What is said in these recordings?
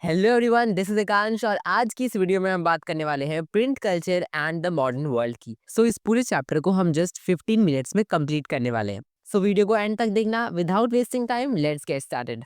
Hello everyone, this is आकांश और आज की इस वीडियो में हम बात करने वाले हैं print culture and the modern world की। इस पूरे चैप्टर को हम जस्ट 15 मिनट्स में कंप्लीट करने वाले हैं। वीडियो को एंड तक देखना। Without wasting time, let's get started.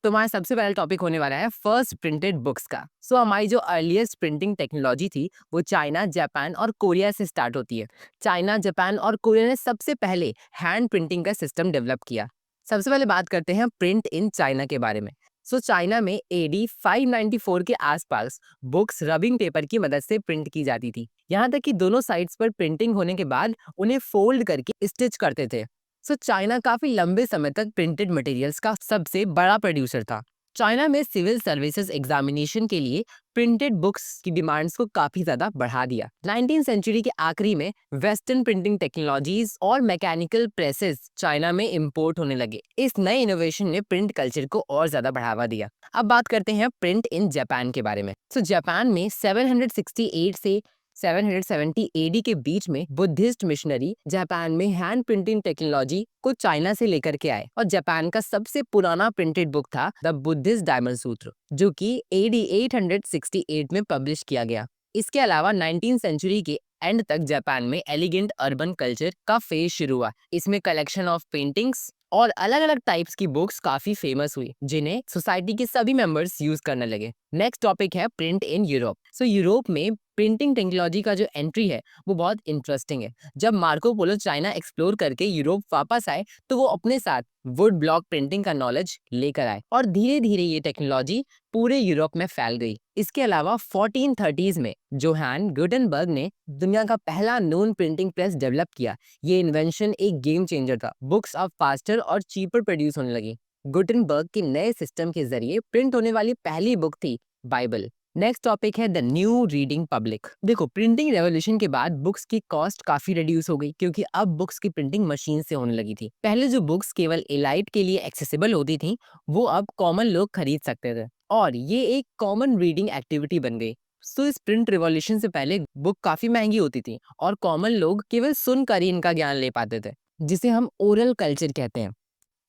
तो हमारा सबसे पहला टॉपिक होने वाला है फर्स्ट प्रिंटेड बुक्स का। हमारी जो अर्लीस्ट प्रिंटिंग टेक्नोलॉजी थी वो चाइना, जापान और कोरिया से स्टार्ट होती है। चाइना, जापान और कोरिया ने सबसे पहले हैंड प्रिंटिंग का सिस्टम डेवलप किया। सबसे पहले बात करते हैं प्रिंट इन चाइना के बारे में। चाइना में एडी 594 के आसपास बुक्स रबिंग पेपर की मदद से प्रिंट की जाती थी। यहाँ तक कि दोनों साइड्स पर प्रिंटिंग होने के बाद उन्हें फोल्ड करके स्टिच करते थे। चाइना काफी लंबे समय तक प्रिंटेड मटेरियल्स का सबसे बड़ा प्रोड्यूसर था। चाइना में सिविल सर्विसेज एग्जामिनेशन के लिए प्रिंटेड बुक्स की डिमांड्स को काफी ज्यादा बढ़ा दिया। 19th सेंचुरी के आखिरी में वेस्टर्न प्रिंटिंग टेक्नोलॉजीज और मैकेनिकल प्रेसेस चाइना में इंपोर्ट होने लगे। इस नए इनोवेशन ने प्रिंट कल्चर को और ज्यादा बढ़ावा दिया। अब बात करते हैं प्रिंट इन जापान के बारे में। जापान में 768 से 770 एडी के बीच में बुद्धिस्ट मिशनरी जापान में हैंड प्रिंटिंग टेक्नोलॉजी को चाइना से लेकर के आए और जापान का सबसे पुराना प्रिंटेड बुक था द बुद्धिस्ट डायमंड सूत्र, जो कि एडी 868 में पब्लिश किया गया। इसके अलावा 19th सेंचुरी के एंड तक जापान में एलिगेंट अर्बन कल्चर का फेज शुरू हुआ। इसमें कलेक्शन ऑफ पेंटिंग्स और अलग अलग टाइप्स की बुक्स काफी फेमस हुई, जिन्हें सोसाइटी के सभी मेंबर्स यूज करने लगे। नेक्स्ट टॉपिक है प्रिंट इन यूरोप। यूरोप में प्रिंटिंग टेक्नोलॉजी का जो एंट्री है वो बहुत इंटरेस्टिंग है। जब मार्को पोलो चाइना एक्सप्लोर करके यूरोप वापस आए तो वो अपने साथ वुड ब्लॉक प्रिंटिंग का नॉलेज लेकर आए और धीरे धीरे ये टेक्नोलॉजी पूरे यूरोप में फैल गई। इसके अलावा 1430s में जोहान गुटेनबर्ग ने दुनिया का पहला नॉन प्रिंटिंग प्रेस डेवलप किया। ये इन्वेंशन एक गेम चेंजर था। बुक्स अब फास्टर और चीपर प्रोड्यूस होने लगी। गुटेनबर्ग के नए सिस्टम के जरिए प्रिंट होने वाली पहली बुक थी बाइबल। नेक्स्ट टॉपिक है द न्यू रीडिंग पब्लिक। देखो, प्रिंटिंग रेवोल्यूशन के बाद बुक्स की कॉस्ट काफी रिड्यूस हो गई, क्योंकि अब बुक्स की प्रिंटिंग मशीन से होने लगी थी। पहले जो बुक्स केवल एलाइट के लिए एक्सेसिबल होती थी, वो अब कॉमन लोग खरीद सकते थे और ये एक कॉमन रीडिंग एक्टिविटी बन गई। इस प्रिंट रिवॉल्यूशन से पहले बुक काफी महंगी होती थी और कॉमन लोग केवल सुनकर ही इनका ज्ञान ले पाते थे, जिसे हम ओरल कल्चर कहते हैं।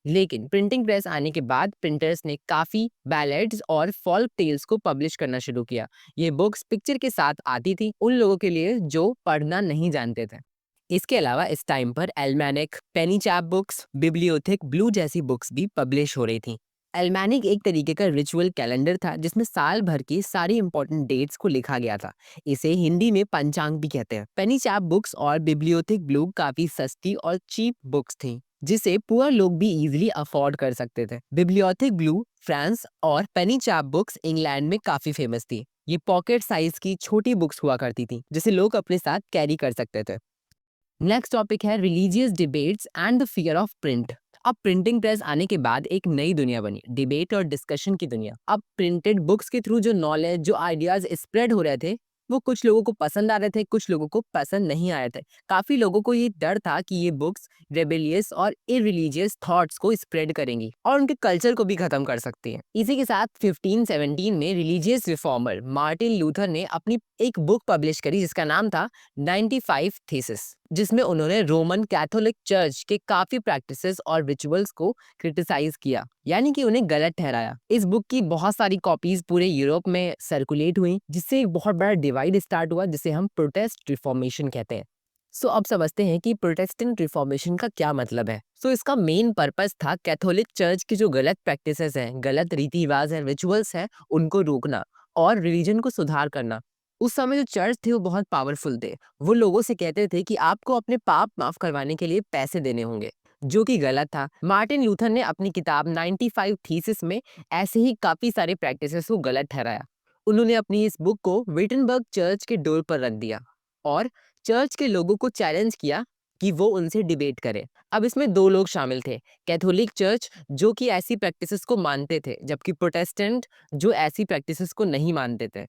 लेकिन प्रिंटिंग प्रेस आने के बाद प्रिंटर्स ने काफी बैलेड्स और फॉल्क टेल्स को पब्लिश करना शुरू किया। ये बुक्स पिक्चर के साथ आती थी उन लोगों के लिए जो पढ़ना नहीं जानते थे। इसके अलावा इस टाइम पर एल्मेनिक, पेनी चैप बुक्स, बिब्लियोथेक ब्लू जैसी बुक्स भी पब्लिश हो रही थी। एल्मेनिक एक तरीके का रिचुअल कैलेंडर था जिसमें साल भर की सारी इंपॉर्टेंट डेट्स को लिखा गया था। इसे हिंदी में पंचांग भी कहते हैं। पेनी चैप बुक्स और बिब्लियोथेक ब्लू काफी सस्ती और चीप बुक्स थी, जिसे पुअर लोग भी इजीली अफोर्ड कर सकते थे। बिब्लियोथेक ब्लू फ्रांस और पेनी चैप बुक्स इंग्लैंड में काफी फेमस थी। ये पॉकेट साइज की छोटी बुक्स हुआ करती थी, जिसे लोग अपने साथ कैरी कर सकते थे। नेक्स्ट टॉपिक है religious debates and the fear of print. अब प्रिंटिंग प्रेस आने के बाद एक नई दुनिया बनी, डिबेट और डिस्कशन की दुनिया। अब प्रिंटेड बुक्स के थ्रू जो नॉलेज, जो आइडियाज स्प्रेड हो रहे थे, वो कुछ लोगों को पसंद आ रहे थे, कुछ लोगों को पसंद नहीं आ रहे थे। काफी लोगों को ये डर था कि ये बुक्स रेबेलियस और इररिलीजियस थॉट्स को स्प्रेड करेंगी और उनके कल्चर को भी खत्म कर सकती है। इसी के साथ 1517 में रिलीजियस रिफॉर्मर मार्टिन लूथर ने अपनी एक बुक पब्लिश करी जिसका नाम था 95 थीसिस, जिसमें उन्होंने रोमन कैथोलिक चर्च के काफी प्रैक्टिसेस और रिचुअल्स को क्रिटिसाइज किया, यानी कि उन्हें गलत ठहराया। इस बुक की बहुत सारी कॉपीज पूरे यूरोप में सर्कुलेट हुई, जिससे एक बहुत बड़ा डिवाइड स्टार्ट हुआ, जिसे हम प्रोटेस्ट रिफॉर्मेशन कहते हैं। अब समझते हैं कि प्रोटेस्टेंट रिफॉर्मेशन का क्या मतलब है। इसका मेन पर्पस था कैथोलिक चर्च की जो गलत प्रैक्टिसेस हैं, गलत रीति रिवाज हैं, रिचुअल्स हैं, उनको रोकना और रिलीजन को सुधार करना। उस समय जो चर्च थे वो बहुत पावरफुल थे। वो लोगों से कहते थे कि आपको अपने पाप माफ करवाने के लिए पैसे देने होंगे, जो कि गलत था। मार्टिन लूथर ने अपनी किताब 95 थीसिस में ऐसे ही काफी सारे प्रैक्टिसेस को गलत ठहराया। उन्होंने अपनी इस बुक को विटनबर्ग चर्च के डोर पर रख दिया और चर्च के लोगों को चैलेंज किया कि वो उनसे डिबेट करे। अब इसमें दो लोग शामिल थे, कैथोलिक चर्च जो कि ऐसी प्रैक्टिसेस को मानते थे, जबकि प्रोटेस्टेंट जो ऐसी प्रैक्टिसेस को नहीं मानते थे।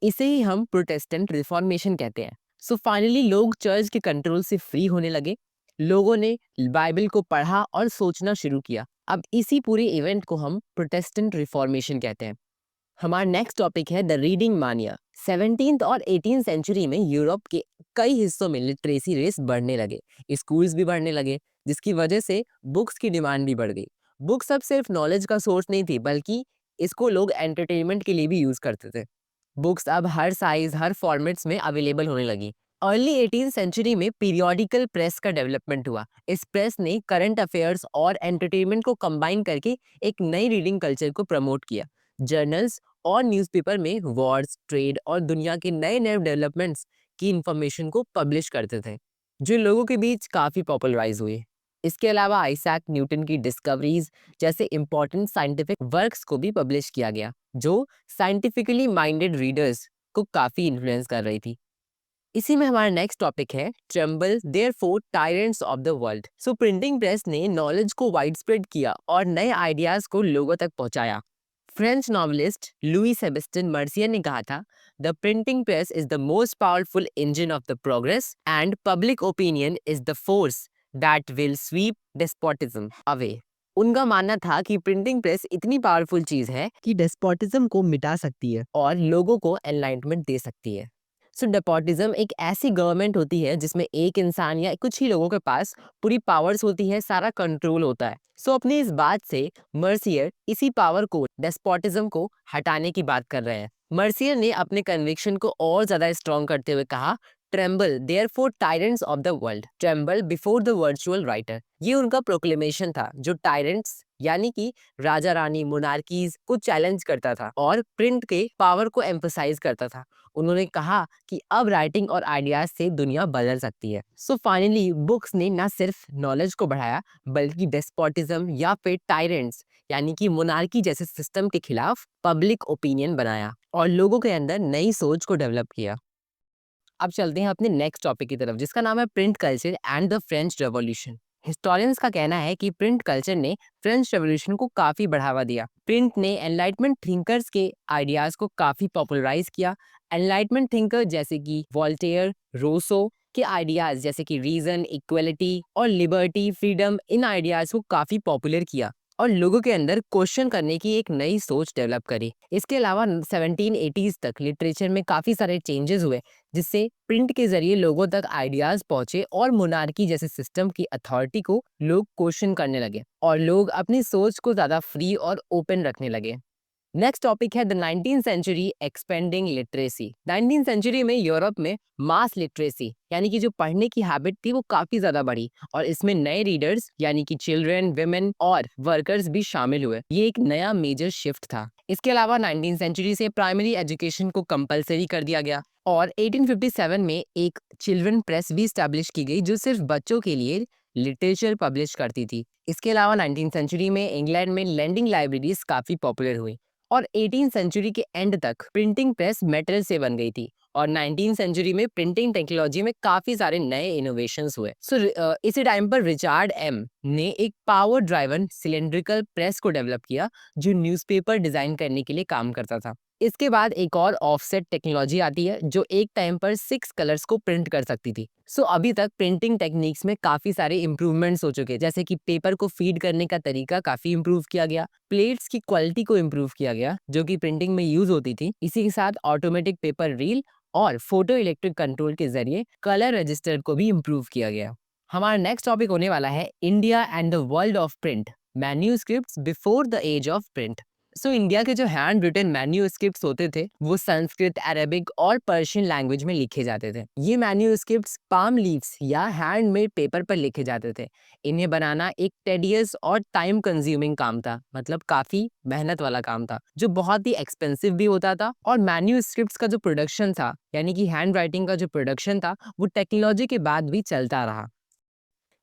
इसे ही हम प्रोटेस्टेंट रिफॉर्मेशन कहते हैं। फाइनली लोग चर्च के कंट्रोल से फ्री होने लगे। लोगों ने बाइबल को पढ़ा और सोचना शुरू किया। अब इसी पूरे इवेंट को हम प्रोटेस्टेंट रिफॉर्मेशन कहते हैं। हमारा नेक्स्ट टॉपिक है द रीडिंग मानिया। 17th और 18th सेंचुरी में यूरोप के कई हिस्सों में लिटरेसी रेस बढ़ने लगे, स्कूल्स भी बढ़ने लगे, जिसकी वजह से बुक्स की डिमांड भी बढ़ गई। बुक्स अब सिर्फ नॉलेज का सोर्स नहीं थी, बल्कि इसको लोग एंटरटेनमेंट के लिए भी यूज करते थे। बुक्स अब हर साइज, हर फॉर्मेट्स में अवेलेबल होने लगी। अर्ली 18th सेंचुरी में पीरियोडिकल प्रेस का डेवलपमेंट हुआ। इस प्रेस ने करंट अफेयर्स और एंटरटेनमेंट को कंबाइन करके एक नई रीडिंग कल्चर को प्रमोट किया। जर्नल्स और न्यूज़पेपर में वॉर्स, ट्रेड और दुनिया के नए नए डेवलपमेंट्स की इंफॉर्मेशन को पब्लिश करते थे, जो लोगों के बीच काफ़ी पॉपुलराइज हुई। इसके अलावा आइजैक न्यूटन की डिस्कवरीज जैसे इंपॉर्टेंट साइंटिफिक वर्क्स को भी पब्लिश किया गया, जो साइंटिफिकली माइंडेड रीडर्स को काफ़ी इन्फ्लुएंस कर रही थी। इसी में हमारा नेक्स्ट टॉपिक है tremble therefore tyrants of the world. So printing press ने नॉलेज को वाइड स्प्रेड किया और नए आइडियाज को लोगों तक पहुंचाया। French novelist Louis Sebastien Mercier ने कहा था, the printing press is the most powerful engine of the progress and public opinion is the force that will sweep despotism away. उनका मानना था कि प्रिंटिंग प्रेस इतनी पावरफुल चीज है कि डेस्पोटिज्म को मिटा सकती है और लोगों को एनलाइटमेंट दे सकती है। सो डेपोटिज्म एक ऐसी गवर्नमेंट होती है जिसमें एक इंसान या कुछ ही लोगों के पास पूरी पावर्स होती है, सारा कंट्रोल होता है। सो अपनी इस बात से मर्सियर इसी पावर को, डेस्पोटिज्म को हटाने की बात कर रहे हैं। मर्सियर ने अपने कन्विक्शन को और ज्यादा स्ट्रॉन्ग करते हुए कहा, tremble therefore tyrants of the world, tremble before the virtual writer. ये उनका प्रोक्लेमेशन था, जो टायरेंट्स यानी कि राजा रानी, मोनार्कीज को चैलेंज करता था और प्रिंट के पावर को एम्फसाइज करता था। उन्होंने कहा कि अब राइटिंग और आइडियाज से दुनिया बदल सकती है। सो फाइनली बुक्स ने न सिर्फ नॉलेज को बढ़ाया, बल्कि डेस्पोटिज्म या फिर टायरेंट्स यानी कि मोनार्की जैसे सिस्टम के खिलाफ पब्लिक ओपिनियन बनाया और लोगों के अंदर नई सोच को डेवलप किया। अब चलते हैं अपने नेक्स्ट टॉपिक की तरफ, जिसका नाम है print culture and the French revolution. Historians का कहना है कि प्रिंट कल्चर ने फ्रेंच रेवोल्यूशन को काफी बढ़ावा दिया। प्रिंट ने एनलाइटमेंट थिंकर्स के आइडियाज को काफी पॉपुलराइज किया। एनलाइटमेंट थिंकर जैसे कि वॉल्टेयर, रोसो के आइडियाज जैसे कि रीजन, इक्वलिटी और लिबर्टी, फ्रीडम, इन आइडियाज को काफी पॉपुलर किया और लोगों के अंदर क्वेश्चन करने की एक नई सोच डेवलप करी। इसके अलावा 1780s तक लिटरेचर में काफी सारे चेंजेस हुए, जिससे प्रिंट के जरिए लोगों तक आइडियाज पहुंचे और मोनार्की जैसे सिस्टम की अथॉरिटी को लोग क्वेश्चन करने लगे और लोग अपनी सोच को ज्यादा फ्री और ओपन रखने लगे। नेक्स्ट टॉपिक है the 19th century expanding literacy. 19th century में यूरोप में मास लिटरेसी यानी कि जो पढ़ने की हैबिट थी वो काफी ज्यादा बढ़ी और इसमें नए रीडर्स यानी कि चिल्ड्रन, विमेन और वर्कर्स भी शामिल हुए। ये एक नया मेजर शिफ्ट था। इसके अलावा 19th सेंचुरी से प्राइमरी एजुकेशन को कंपलसरी कर दिया गया और 1857 में एक चिल्ड्रन प्रेस भी स्टैब्लिश की गई, जो सिर्फ बच्चों के लिए लिटरेचर पब्लिश करती थी। इसके अलावा 19th सेंचुरी में इंग्लैंड में लैंडिंग लाइब्रेरीज काफी पॉपुलर हुई और 18th सेंचुरी के एंड तक प्रिंटिंग प्रेस मेटल से बन गई थी और 19th सेंचुरी में प्रिंटिंग टेक्नोलॉजी में काफी सारे नए इनोवेशंस हुए। इसी टाइम पर रिचार्ड एम ने एक पावर ड्राइवन सिलेंड्रिकल प्रेस को डेवलप किया, जो न्यूज़पेपर डिजाइन करने के लिए काम करता था। इसके बाद एक और ऑफसेट टेक्नोलॉजी आती है, जो एक टाइम पर 6 कलर्स को प्रिंट कर सकती थी। अभी तक प्रिंटिंग टेक्निक्स में काफी सारे इंप्रूवमेंट्स हो चुके हैं, जैसे कि पेपर को फीड करने का तरीका काफी इंप्रूव किया गया, प्लेट्स की क्वालिटी को इंप्रूव किया गया जो कि प्रिंटिंग में यूज होती थी। इसी के साथ ऑटोमेटिक पेपर रील और फोटो इलेक्ट्रिक कंट्रोल के जरिए कलर रजिस्टर को भी इंप्रूव किया गया। हमारा नेक्स्ट टॉपिक होने वाला है India and the world of print, manuscripts before the age of print. India के जो हैंड रिटन मैन्यूस्क्रिप्ट्स होते थे वो संस्कृत, अरेबिक और पर्शियन लैंग्वेज में लिखे जाते थे। ये मैन्यूस्क्रिप्ट्स पाम लीव्स या हैंडमेड पेपर पर लिखे जाते थे। इन्हें बनाना एक टेडियस और टाइम कंज्यूमिंग काम था, मतलब काफी मेहनत वाला काम था, जो बहुत ही एक्सपेंसिव भी होता था। और मैन्यूस्क्रिप्ट्स का जो प्रोडक्शन था, यानी कि हैंड राइटिंग का जो प्रोडक्शन था, वो टेक्नोलॉजी के बाद भी चलता रहा।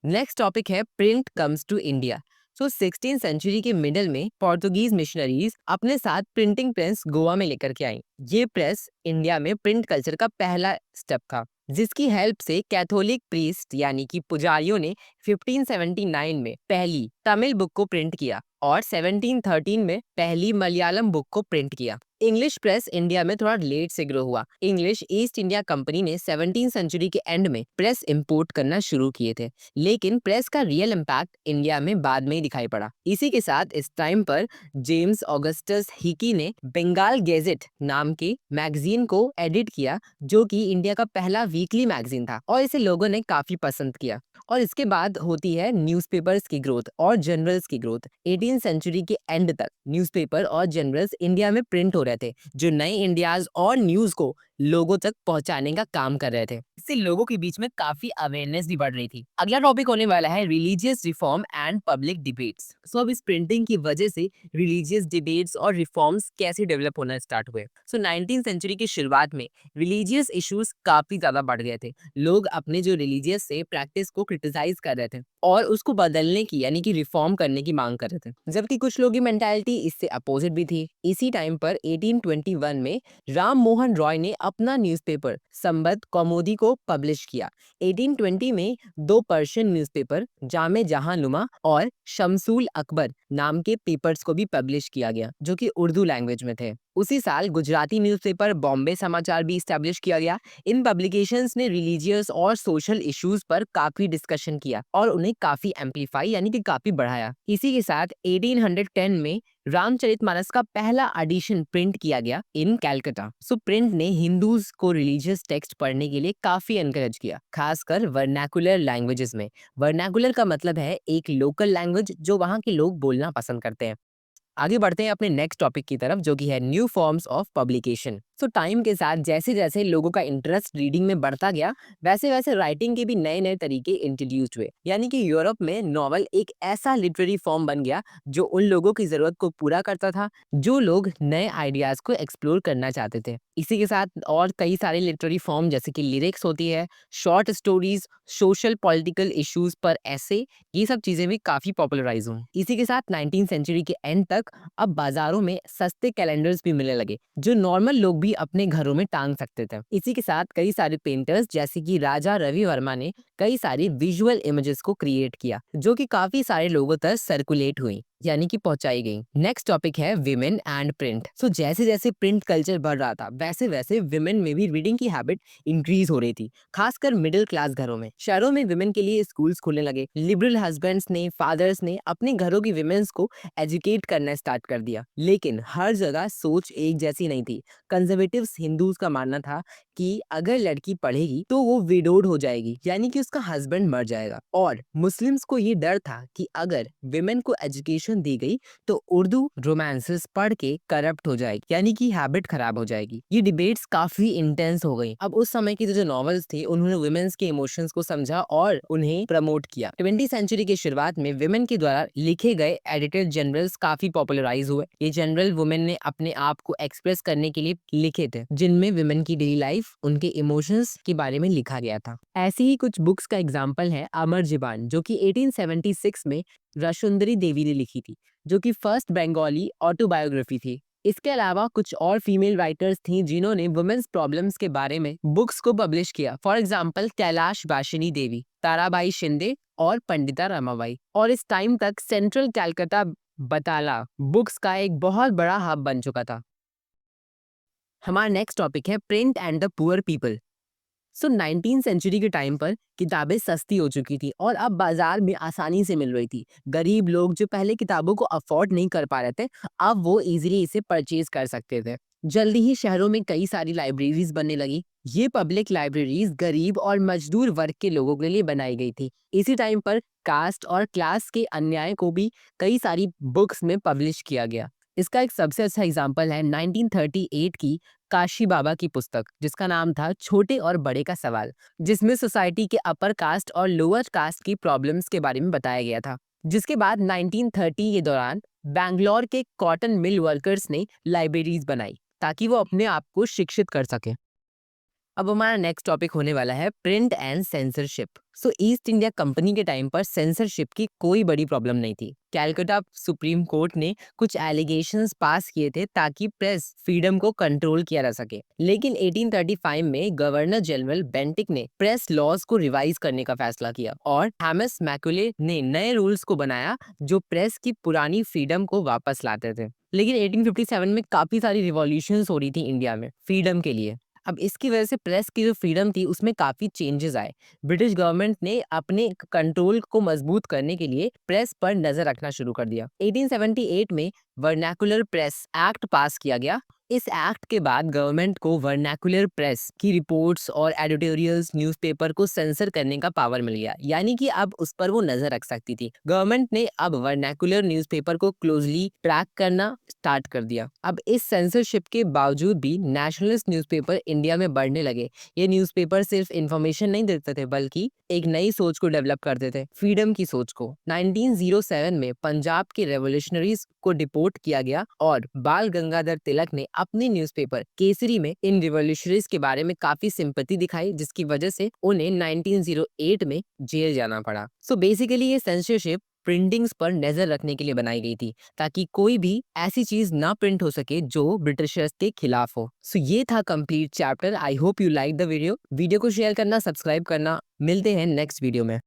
नेक्स्ट टॉपिक है print comes to India. 16th century के मिडल में पोर्तुगीज मिशनरीज अपने साथ प्रिंटिंग प्रेस गोवा में लेकर के आई। ये प्रेस इंडिया में प्रिंट कल्चर का पहला स्टेप था, जिसकी हेल्प से कैथोलिक प्रीस्ट यानी कि पुजारियों ने 1579 में पहली तमिल बुक को प्रिंट किया और 1713 में पहली मलयालम बुक को प्रिंट किया। इंग्लिश प्रेस इंडिया में थोड़ा लेट से ग्रो हुआ। इंग्लिश ईस्ट इंडिया कंपनी ने 17th सेंचुरी के एंड में प्रेस इंपोर्ट करना शुरू किए थे, लेकिन प्रेस का रियल इम्पैक्ट इंडिया में बाद में ही दिखाई पड़ा। इसी के साथ इस टाइम पर जेम्स ऑगस्टस हिकी ने बंगाल गेजेट नाम के मैगजीन को एडिट किया, जो कि इंडिया का पहला वीकली मैगजीन था और इसे लोगों ने काफी पसंद किया। और इसके बाद होती है न्यूज़पेपर्स की ग्रोथ और जर्नल्स की ग्रोथ। 18th सेंचुरी के एंड तक न्यूज़पेपर और जर्नल्स इंडिया में प्रिंट हो रहे थे, जो नए इंडियाज और न्यूज को लोगों तक पहुंचाने का काम कर रहे थे। इससे लोगों के बीच में काफी अवेयरनेस भी बढ़ रही थी। अगला टॉपिक होने वाला है religious reform and public debates. So अब इस प्रिंटिंग की वजह से रिलीजियस डिबेट्स और रिफॉर्म्स कैसे डेवलप होना स्टार्ट हुए। सो 19th सेंचुरी की शुरुआत में रिलीजियस इश्यूज काफी ज्यादा बढ़ गए थे। लोग अपने जो रिलीजियस से प्रैक्टिस को क्रिटिसाइज कर रहे थे और उसको बदलने की यानी कि रिफॉर्म करने की मांग कर रहे थे, जबकि कुछ लोगों की मेंटालिटी इससे अपोजिट भी थी। इसी टाइम पर 1821 में राम मोहन रॉय ने अपना न्यूज़पेपर संबद कौमुदी को पब्लिश किया। 1820 में दो पर्शियन न्यूज़पेपर जामे जहांनुमा और शमसूल अकबर नाम के पेपर्स को भी पब्लिश किया गया, जो कि उर्दू लैंग्वेज में थे। उसी साल गुजराती न्यूज़पेपर बॉम्बे समाचार भी स्टैब्लिश किया गया। इन पब्लिकेशंस ने रिलीजियस और सोशल इश्यूज पर काफी डिस्कशन किया और उन्हें काफी एम्पलीफाई यानी कि काफी बढ़ाया। इसी के साथ 1810 में रामचरितमानस का पहला एडिशन प्रिंट किया गया इन कैलकाटा। सो प्रिंट ने हिंदूज को रिलीजियस टेक्स्ट पढ़ने के लिए काफी एनकरेज किया, खासकर वर्नाकुलर लैंग्वेजेस में। वर्नाकुलर का मतलब है एक लोकल लैंग्वेज जो वहाँ के लोग बोलना पसंद करते हैं। आगे बढ़ते हैं अपने नेक्स्ट टॉपिक की तरफ, जो कि है new forms of publication. So time के साथ जैसे जैसे लोगों का इंटरेस्ट रीडिंग में बढ़ता गया, वैसे वैसे राइटिंग के भी नए नए तरीके इंट्रोड्यूस्ड हुए। यानी कि यूरोप में नॉवल एक ऐसा लिटरेरी फॉर्म बन गया जो उन लोगों की जरूरत को पूरा करता था जो लोग नए आइडियाज को एक्सप्लोर करना चाहते थे। इसी के साथ और कई सारे लिटरेरी फॉर्म जैसे कि लिरिक्स होती है, short stories, social political issues पर ऐसे, ये सब चीजें भी काफी पॉपुलराइज हुई। इसी के साथ 19th सेंचुरी के एंड तक अब बाजारों में सस्ते कैलेंडर्स भी मिलने लगे, जो नॉर्मल लोग भी अपने घरों में टांग सकते थे। इसी के साथ कई सारे पेंटर्स जैसे कि राजा रवि वर्मा ने कई सारी विजुअल इमेजेस को क्रिएट किया, जो कि काफी सारे लोगों तक सर्कुलेट हुई यानी कि पहुंचाई गई। नेक्स्ट टॉपिक है विमेन एंड प्रिंट। सो जैसे जैसे प्रिंट कल्चर बढ़ रहा था, वैसे वैसे विमेन में भी रीडिंग की हैबिट इंक्रीज हो रही थी, खासकर मिडिल क्लास घरों में। शहरों में विमेन के लिए स्कूल्स खुलने लगे। लिबरल हस्बैंड्स ने, फादर्स ने अपने घरों की विमेन्स को एजुकेट करना स्टार्ट कर दिया, लेकिन हर जगह सोच एक जैसी नहीं थी। कंजर्वेटिव्स हिंदूज का मानना था कि अगर लड़की पढ़ेगी तो वो विडोड हो जाएगी, यानी कि उसका हस्बैंड मर जाएगा। और मुस्लिम्स को ये डर था कि अगर विमेन को एजुकेशन दी गई तो उर्दू रोमांसेस पढ़ के करप्ट हो जाएगी, यानी कि हैबिट खराब हो जाएगी। ये डिबेट्स काफी इंटेंस हो गई। अब उस समय की जो नॉवेल्स थी, उन्होंने वुमेन्स के इमोशंस को समझा और उन्हें प्रमोट किया। 20th सेंचुरी की शुरुआत में विमेन के द्वारा लिखे गए एडिटेड जनरल्स काफी पॉपुलराइज हुए। ये जनरल वुमेन ने अपने आप को एक्सप्रेस करने के लिए लिखे थे, जिनमें विमेन की डेली लाइफ, उनके इमोशंस के बारे में लिखा गया था। ऐसी ही कुछ बुक्स का एग्जाम्पल है अमर जीबान, जो कि 1876 में रसुंदरी देवी ने लिखी थी, जो कि फर्स्ट बंगाली ऑटोबायोग्राफी थी। इसके अलावा कुछ और फीमेल राइटर्स थी जिन्होंने वुमेन्स प्रॉब्लम्स के बारे में बुक्स को पब्लिश किया। फॉर एग्जाम्पल कैलाश बाशिनी देवी, ताराबाई शिंदे और पंडिता रमाबाई। और इस टाइम तक सेंट्रल कैलकाटा बताला बुक्स का एक बहुत बड़ा हब बन चुका था। हमारा नेक्स्ट टॉपिक है print and the poor people. So 19th century के टाइम पर किताबें सस्ती हो चुकी थी और अब बाजार में आसानी से मिल रही थी। गरीब लोग जो पहले किताबों को अफोर्ड नहीं कर पा रहे थे, अब वो इजीली इसे परचेज कर सकते थे। जल्दी ही शहरों में कई सारी लाइब्रेरीज बनने लगी। ये पब्लिक लाइब्रेरीज गरीब और मजदूर वर्ग के लोगों के लिए बनाई गई थी। इसी टाइम पर कास्ट और क्लास के अन्याय को भी कई सारी बुक्स में पब्लिश किया गया। इसका एक सबसे अच्छा एग्जाम्पल है 1938 की काशी बाबा की पुस्तक, जिसका नाम था छोटे और बड़े का सवाल, जिसमें सोसाइटी के अपर कास्ट और लोअर कास्ट की प्रॉब्लम्स के बारे में बताया गया था। जिसके बाद 1930 के दौरान बैंगलोर के कॉटन मिल वर्कर्स ने लाइब्रेरीज बनाई ताकि वो अपने आप को शिक्षित कर सके। अब हमारा नेक्स्ट टॉपिक होने वाला है print and censorship. So east India company के टाइम पर सेंसरशिप की कोई बड़ी प्रॉब्लम नहीं थी। कैलकाटा सुप्रीम कोर्ट ने कुछ एलिगेशंस पास किए थे ताकि प्रेस फ्रीडम को कंट्रोल किया जा सके, लेकिन 1835 में गवर्नर जनरल बेंटिक ने प्रेस लॉज को रिवाइज करने का फैसला किया और थॉमस मैकुले ने नए रूल्स को बनाया जो प्रेस की पुरानी फ्रीडम को वापस लाते थे। लेकिन 1857 में काफी सारी रिवॉल्यूशंस हो रही थी इंडिया में फ्रीडम के लिए। अब इसकी वजह से प्रेस की जो फ्रीडम थी उसमें काफी चेंजेस आए। ब्रिटिश गवर्नमेंट ने अपने कंट्रोल को मजबूत करने के लिए प्रेस पर नजर रखना शुरू कर दिया। 1878 में वर्नाकुलर प्रेस एक्ट पास किया गया। इस एक्ट के बाद गवर्नमेंट को वर्नाकुलर प्रेस की रिपोर्ट्स और एडिटोरियल्स न्यूज़पेपर को सेंसर करने का पावर मिल गया, यानी कि अब उस पर वो नजर रख सकती थी। गवर्नमेंट ने अब वर्नाकुलर न्यूज़पेपर को क्लोजली ट्रैक करना स्टार्ट कर दिया। अब इस सेंसरशिप के बावजूद भी नेशनलिस्ट न्यूज़पेपर इंडिया में बढ़ने लगे। ये न्यूज़पेपर सिर्फ इंफॉर्मेशन नहीं देते थे बल्कि एक नई सोच को डेवलप करते थे, फ्रीडम की सोच को। 1907 में पंजाब के रेवोल्यूशनरीज को डिपोर्ट किया गया और बाल गंगाधर तिलक ने अपने न्यूज़पेपर केसरी में इन रिवॉल्यूशनरीज के बारे में काफी सिंपैथी दिखाई, जिसकी वजह से उन्हें 1908 में जेल जाना पड़ा। सो बेसिकली ये सेंसरशिप प्रिंटिंग्स पर नजर रखने के लिए बनाई गई थी ताकि कोई भी ऐसी चीज ना प्रिंट हो सके जो ब्रिटिशर्स के खिलाफ हो। सो ये था complete chapter. I hope you like the video को शेयर करना, सब्सक्राइब करना। मिलते हैं नेक्स्ट वीडियो में।